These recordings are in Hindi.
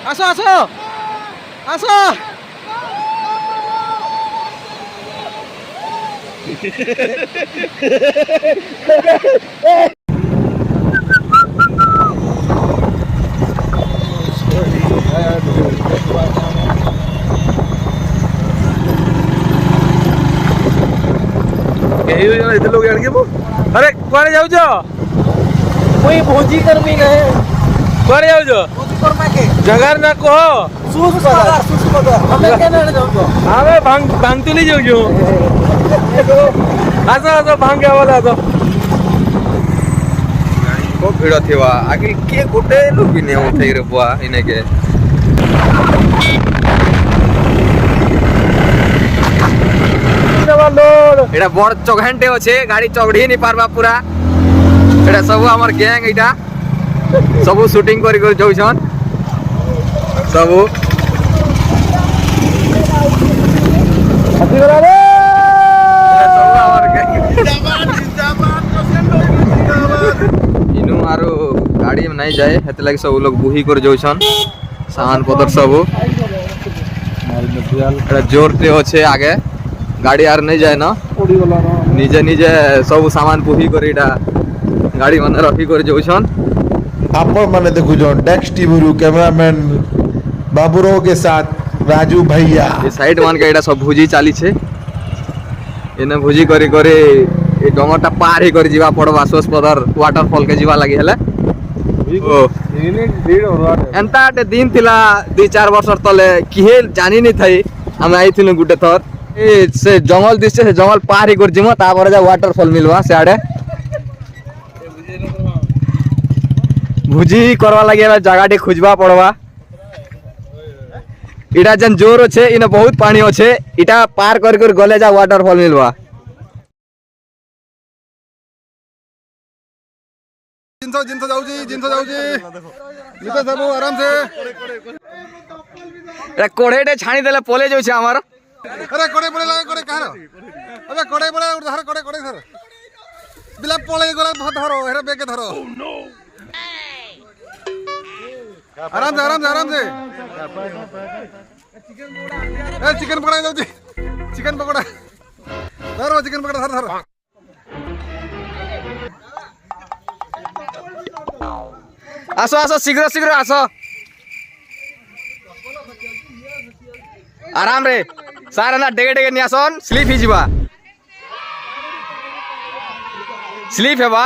आसो आसो आसो इधर लोग अरे कुआड़े जाऊ मुई भोजी करमी गए कुआड़े जाऊ भोजी करमा के जगार ना कह सुस हमें केने जाऊ आवे भांग तो नहीं जाऊ आसो आसो भांग क्या वाला आसो को भिड़ थिवा आगे के गोटे लोग भी नहीं उठे रे बुआ इने के एटा बड़ चौघंटे अच्छे गाड़ी चौड़ी नहीं पारबा पूरा एटा सब हमर गैंग एटा सब शूटिंग करी कर जाउछन सब हाथी गला रे सब हमर इनु आरो गाड़ी में नहीं जाए हेते लागि सब लोग बुही कर जाउछन सामान पतर सब एटा जोर ते अच्छे आगे गाड़ी आर नहीं जाए ना निजे निजे सब सामान बुही कर एटा गाड़ी मन रखी कर जाउछन आपण माने देखु जो डेक्स टीवी रु कैमरामैन बाबूराव के साथ राजू भैया ये साइड मान के एटा सब भुजी चाली छे एने भुजी करी करे ए डंगरटा पार ही कर जीवा पड़वा सोस पदर वाटरफॉल के जीवा लगी हेले ओ एंता दिन थिला 2-4 वर्ष तले किहे जानी नहीं थई हम आई थिनु गुटे थर ए से जंगल दिसे से जंगल पार ही कर जिमो तापर जा वाटरफॉल मिलवा से आडे भुजी करवा लगे जगह टे खोजवा पड़वा इटा जन जोर अच्छे इने बहुत पानी अच्छे इटा पार कर कर गले जा वाटरफॉल मिलवा जिनसे जाऊजी निते सब आराम से एटा कोड़ेटे छाणी देले पोले जो छे हमर अरे कोड़े बोले लगे कोड़े कहां अबे कोड़े बोले धर कोड़े धर बिला पोले गला धरो हेरे बेग के धरो आराम से चिकन पकड़ा जाऊजी चिकन पकड़ा धरो चिकन पकड़ा धर आसो आसो शीघ्र शीघ्र आसो आराम रे सारे ना डेगे डेगे नियासन स्लीप ही जीवा स्लीप है बा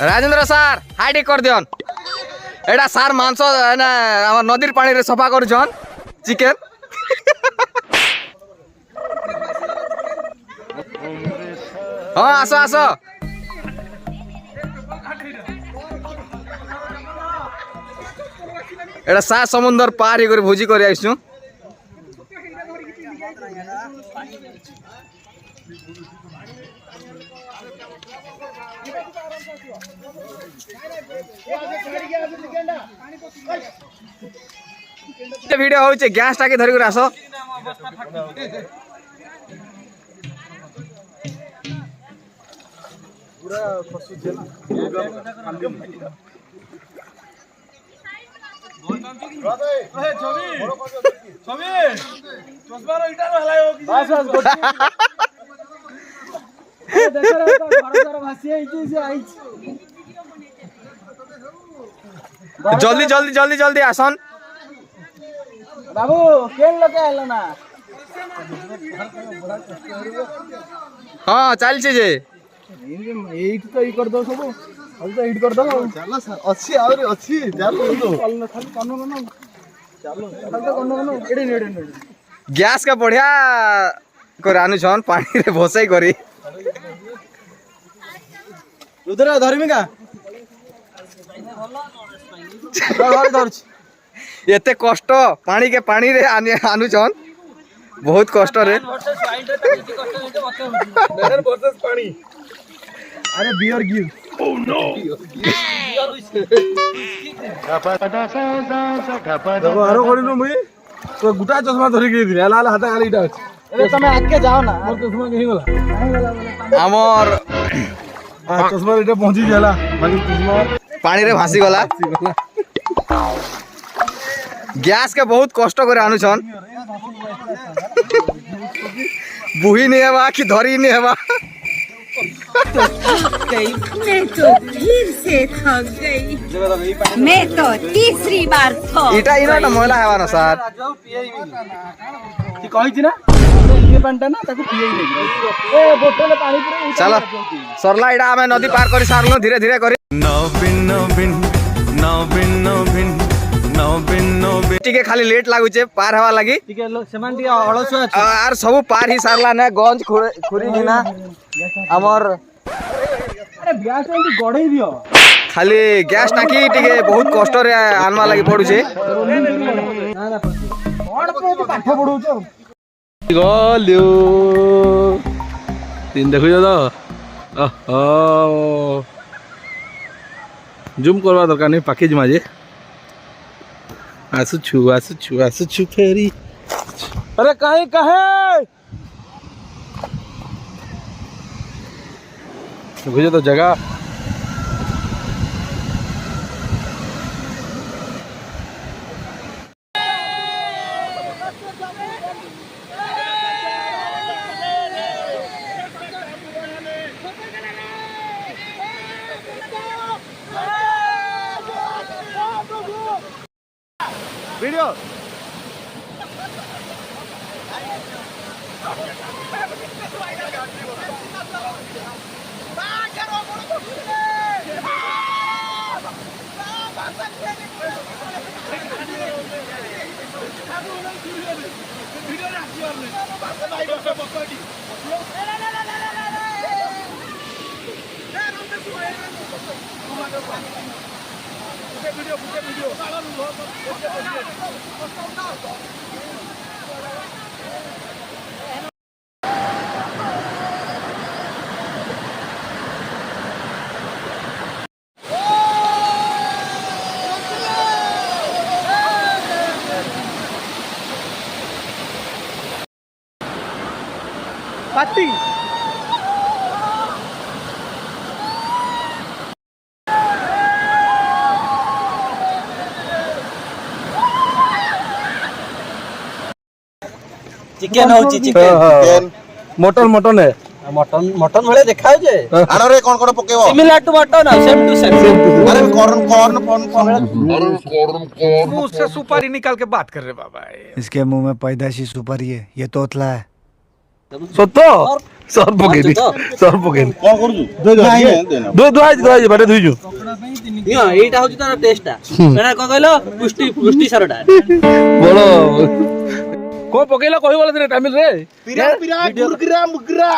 राजेंद्र सर हाइडी कर दियन एटा सार मांस ना हमर नदीर पानी रे सफा कर जन चिकन हां आसो आसो एटा सा समुद्र पार ही कर भोजी कर आइसु वीडियो होचे गैस टाके धरि कर आसो पूरा खसु छे ना जल्दी जल्दी जल्दी जल्दी आसन बाबू केन लगे आलो ना हाँ चल जे एट तो ई कर दो सब अब तो एट कर दो चला सर अच्छी और अच्छी चलो खाली कनो कनो चलो कनो कनो एडे गैस का बढ़िया कर आनु छन पानी रे भोसाई करी रुद्र धरमी का धर एते कष्ट पानी के पानी रे आनु छन बहुत कष्ट रे पानी अरे बियर गिव ओह नो आरो करिनु मुई तो गुटा चश्मा धरि के दिले लाल हाथ गाली इटा अरे तमे आके जाओ ना मोर चश्मा कहि गला हमर चश्मा एटा पहुंची जाला बाकी चश्मा पानी रे भासी गला गैस के बहुत कष्ट करे आनुछन बुही नहीं हवा कि धरी नहीं हवा मैं तो फिर से थक गई। मैं तो तीसरी बार थक इटा इनो ना मोला हवा ना सर की कहि ना ये पानीटा ना ताको पियै नै ए बोतल पानी पूरा चलो सरला इटा हमें नदी पार करी सारलो धीरे धीरे करी टिके खाली लेट लागुचे पार हवा लगी टिके सेमान टिके अलसुआ अछि आर सब पार ही सारला ने गंज खुरी गिना हमर अरे ब्यास एंटी गड़ै दियो खाली गैस टाकी टिके बहुत कष्ट रे आनवा लगी पड़ू छे ना ना कोन पे पाठ पढौ छ गल्यो तीन देखु तो जूम करवा दरकार नहीं पाके जिमा जे आसुछु फेरी अरे काहे देखो तो जगह वीडियो पाती चिकेन होची चिकेन मटन है मटन मटन भले देखाउ जे आनो रे कोन कोन पकेबो similar to mutton same to same अरे कॉर्न मुंह से सुपारी निकाल के बात कर रहे बाबा इसके मुंह में पैदाशी सुपारी है ये तोतला है सत्तो सर पकेनी कोन करजु दुई बाटे दुई जो यो एटा होची तार टेस्टटा एना को कहलो पुष्टि सरटा बोलो को पकेला कहि बोले रे टामिल रे पिरा मुगरा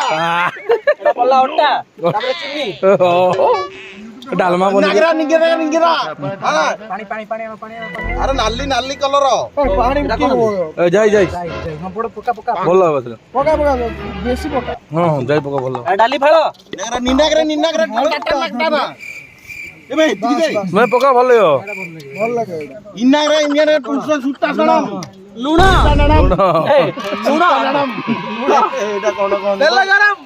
एटा पल्ला ओटा तापर चिन्नी डालमा बन निगरा पानी अरे नाली कलर जाई हम पड़ पका बोलो बस पका बेसी पका हां जाई पका बोलो डाली फाळो निनागरा लगता ना ए भाई दिदी मैं पका बोले हो भल लागे एटा इनागरा इंडियन टुलसन सुट्टा सनम लूणा ए लूणा एटा कोन तेल गरम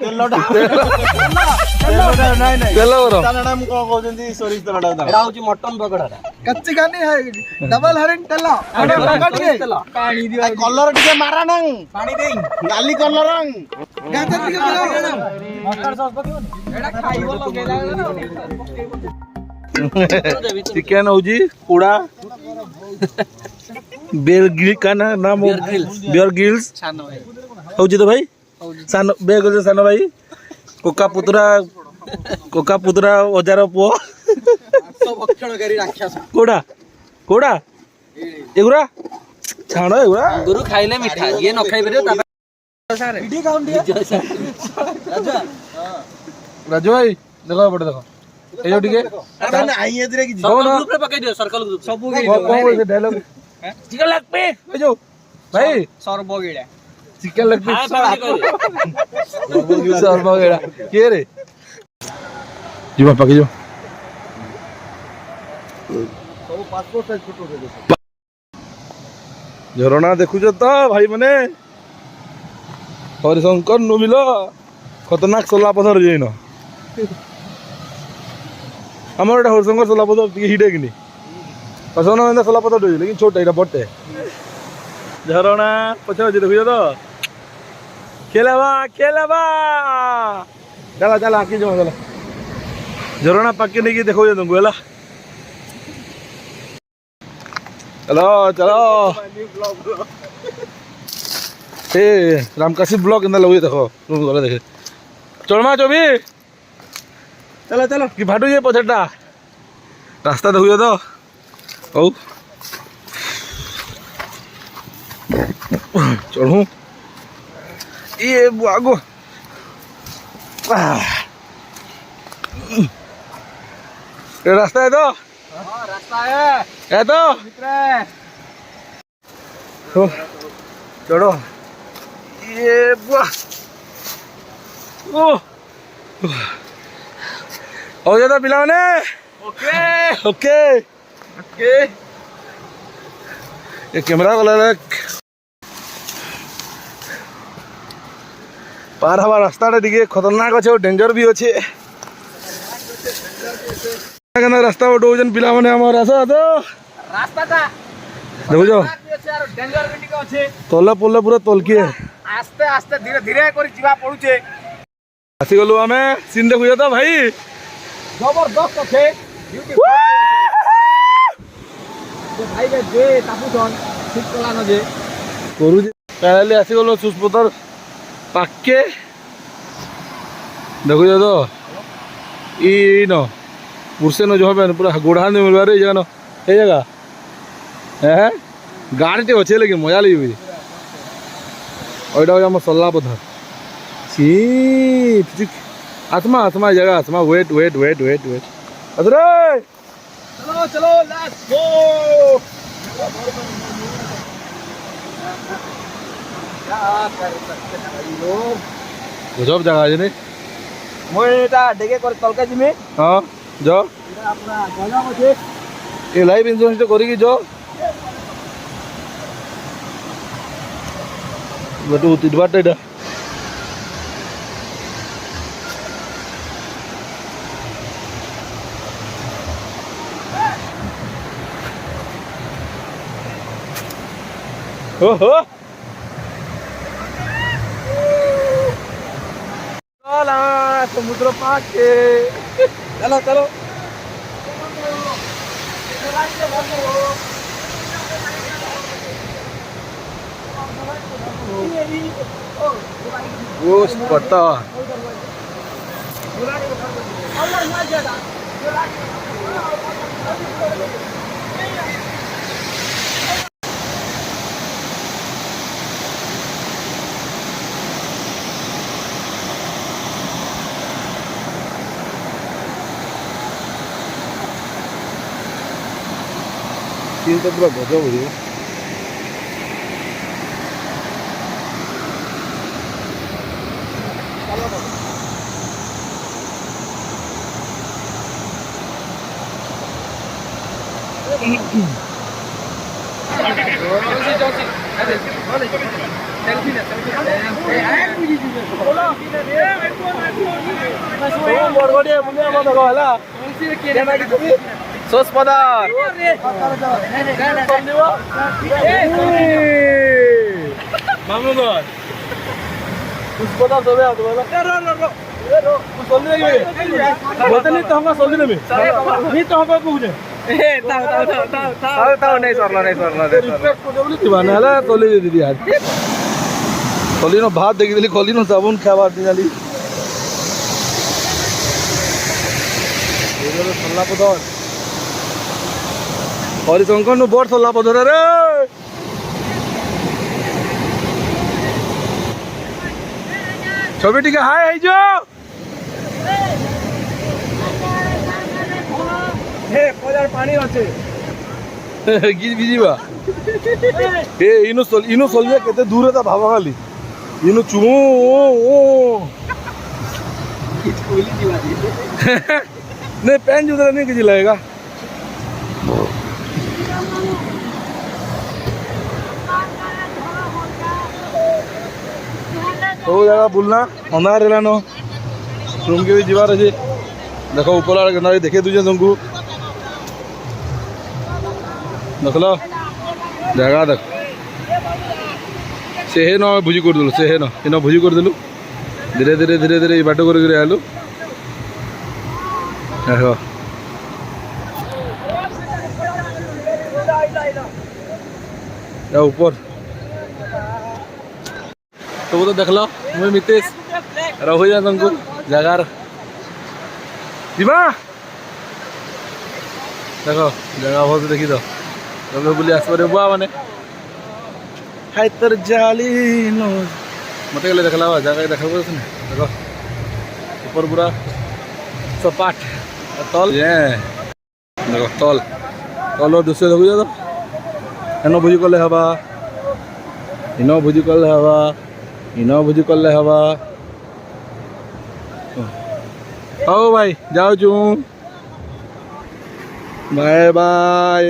चलो बरो सनम को कहजंती सोरिस तलडा एटा होची मटन पकड़ाटा कच्ची खानी है डबल हरिन तेला अरे पकड़ के पानी दियो कलर टिके मारा नंग पानी देई नाली कलर गाजर टिके पका मटर सॉस पकियो एटा खाइबो लगे चिकन होजी पूरा बेर गिल का नाम बेर गिल्स होजी तो भाई सानो बेर गिल्स सानो भाई कोका पुतरा ओजार पुओ सब भक्षणकारी राक्षस कोड़ा एगुरा छाण एगुरा गुरु खाइले मिठा ये न खाइ परियो ता वीडियो काउंट दिया राजू भाई देखो बड़े देखो ए जो ठीक है अरे आई एदरे की सब ग्रुप रे पकाइ दियो सर्कल ग्रुप सब कौन बोल डायलॉग चिकन लेग पे ए जो भाई सर्वगिड़ा चिकन लेग पे हां सर्वगिड़ा के रे जीवा पके जो सब पासपोर्ट साइज फोटो दे झरना देखुछ तो भाई माने हरिशंकर नु मिलो खतरनाक सोला पथर जइनो আমার এটা হরসঙ্গর সোলাপদ হিটে কিনি আসন এনে সোলাপদ ডুই লেকিন ছোট এটা বটে ঝরনা পছন্দ আছে দেখুছ তো খেলাবা चला चला आके जाओ चला झरना पक्के नहीं की देखो तुमको है चलो चलो ए रामकाशी ब्लॉक इंदा लगे देखो तुम गले देखे चलमा चबी चलो चलो कि भाटू ये पछटा रास्ता देखो तो ओ चलू ये आगो ये रास्ता है तो रास्ता है तो मित्र तो चलो ये बुआ ओ हो जाता पिलाओ ने ओके ओके ओके ये कैमरा वाला पार हवा रास्ता टे खतरनाक अच्छे डेंजर भी अच्छे रास्ता उठौन पिला मैंने आस रास्ता का देखो डेंजर भी टिके अच्छे तले पड़े पूरा तलकी आस्ते आस्ते धीरे धीरे कर जीवा पड़ुचे आसी गलु आम सीन देखु तो भाई जबरदस्त अच्छे भाई जे तापुचन ठीक कला न जे करू पहले आसी गलु सुस्पतर पाके देखु तो न पुरसे न जो पूरा गोढ़ा नहीं मिलवा रही जगह ये जगह है गाड़ी टे अच्छे लेकिन मजा लगे और आम सल्ला पथर सी आत्मा आत्मा जगह आत्मा wait wait wait wait wait अदरे चलो चलो लेट्स गो गजब जगह है नहीं मोटा डेगे कर तलके जिमे हाँ जो अपना गजब अच्छे ये लाइफ इंश्योरेंस तो करेगी जो बटू तिरबाट এটা ओहो चला समुद्र पाके चलो चलो वो पता तीन तो पूरा गजब हो सोच पदार मामूगढ़ पुष्पदा सबे आतो वाला सोल्दी देबे बोलते नहीं तो हमका सोल्दी देबे नहीं तो हमका पूछे ताऊ नहीं सरला रिस्पेक्ट को देबली दीवाना हला सोल्दी दे दी आज खोली नो भात देखि देली खोली नो साबुन खावा दी जाली ये लो सल्ला पदर हरिशंकर नु बोर सल्ला पदर रे छवि टिके हाय है जो हे पजार पानी আছে गीत बिजीबा ए इनो सोलिया केते दूर है ता भावा खाली इनो चू कोली जीवा दी नहीं पैन जुदरा नहीं किसी लगेगा तो जगह बुलना अंधार रहना रूम के भी जीवार अच्छे देखो ऊपर वाला गंदा देखे तुझे तुमको देख लो जगह देख से है ना भुजी कर देलु से है ना इन भुजी कर देलु धीरे धीरे धीरे धीरे ये बाट कर आलु देखो या ऊपर तो वो तो देख लो मुझे मितेश रहो जा तुमको जगार जीवा देखो जगह बहुत देखी तो तुम बोली आसपारे बुआ माने हाय तर जाली नो मत गले देखला जगह देखा देखो ऊपर पूरा सपाट तल ये देखो तल तल दूसरे देखो जा तो एनो भुजी कले हवा इनो भुजी कले हवा इनो भुजी कले हवा ओ भाई जाओ चू बाय बाय